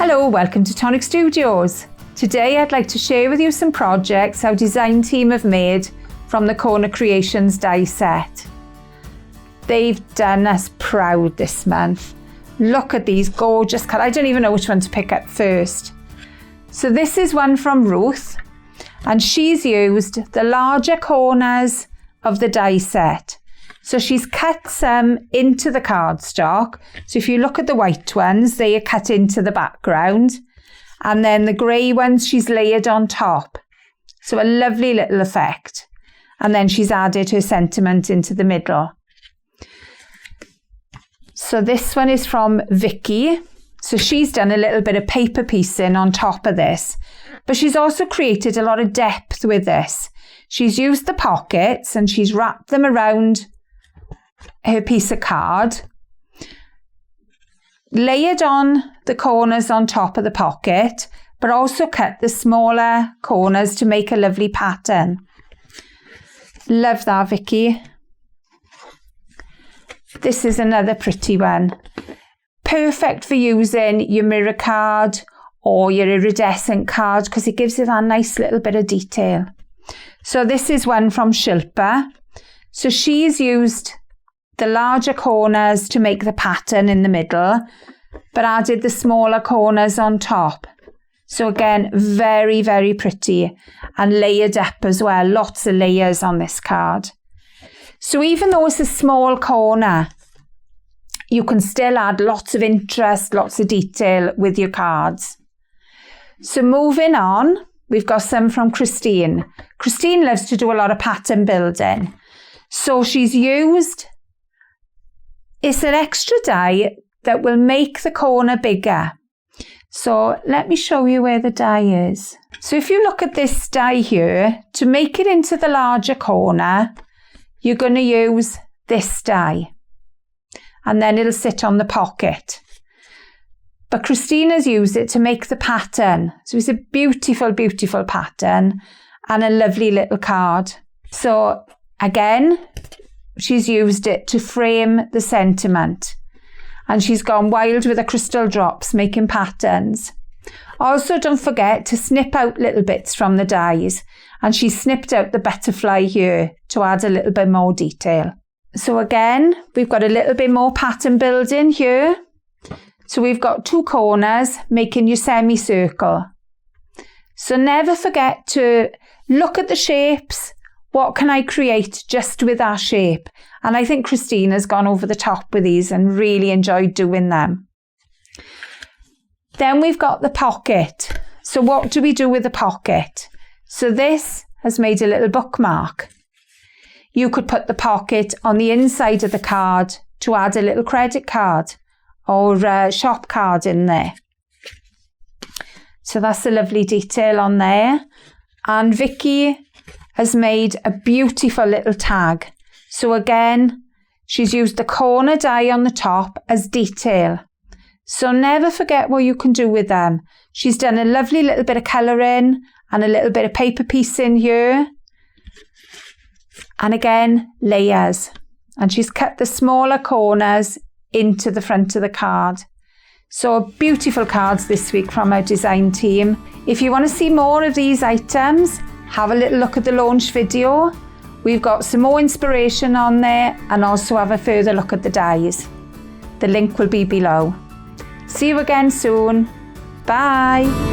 Hello, welcome to Tonic Studios. Today I'd like to share with you some projects our design team have made from the Corner Creations die set. They've done us proud this month. Look at these gorgeous colours. I don't even know which one to pick up first. So this is one from Ruth, and she's used the larger corners of the die set. So she's cut some into the cardstock. So if you look at the white ones, they are cut into the background. And then the grey ones she's layered on top. So a lovely little effect. And then she's added her sentiment into the middle. So this one is from Vicky. So she's done a little bit of paper piecing on top of this. But she's also created a lot of depth with this. She's used the pockets and she's wrapped them around her piece of card, layered on the corners on top of the pocket, but also cut the smaller corners to make a lovely pattern. Love that, Vicky. This is another pretty one. Perfect for using your mirror card or your iridescent card because it gives it that nice little bit of detail. So this is one from Shilpa. So she's used the larger corners to make the pattern in the middle, but added the smaller corners on top. So again, very, very pretty and layered up as well. Lots of layers on this card. So even though it's a small corner, you can still add lots of interest, lots of detail with your cards. So moving on, we've got some from Christine. Christine loves to do a lot of pattern building. So she's used, it's an extra die that will make the corner bigger. So let me show you where the die is. So if you look at this die here, to make it into the larger corner, you're going to use this die. And then it'll sit on the pocket. But Christina's used it to make the pattern. So it's a beautiful, beautiful pattern and a lovely little card. So again, she's used it to frame the sentiment. And she's gone wild with the crystal drops, making patterns. Also, don't forget to snip out little bits from the dies. And she snipped out the butterfly here to add a little bit more detail. So again, we've got a little bit more pattern building here. So we've got two corners making your semicircle. So never forget to look at the shapes. What can I create just with that shape? And I think Christina's gone over the top with these and really enjoyed doing them. Then we've got the pocket. So what do we do with the pocket? So this has made a little bookmark. You could put the pocket on the inside of the card to add a little credit card or a shop card in there. So that's a lovely detail on there. And Vicky has made a beautiful little tag. So again, she's used the corner die on the top as detail. So never forget what you can do with them. She's done a lovely little bit of colouring and a little bit of paper piecing here. And again, layers. And she's cut the smaller corners into the front of the card. So beautiful cards this week from our design team. If you want to see more of these items, have a little look at the launch video. We've got some more inspiration on there and also have a further look at the dies. The link will be below. See you again soon. Bye.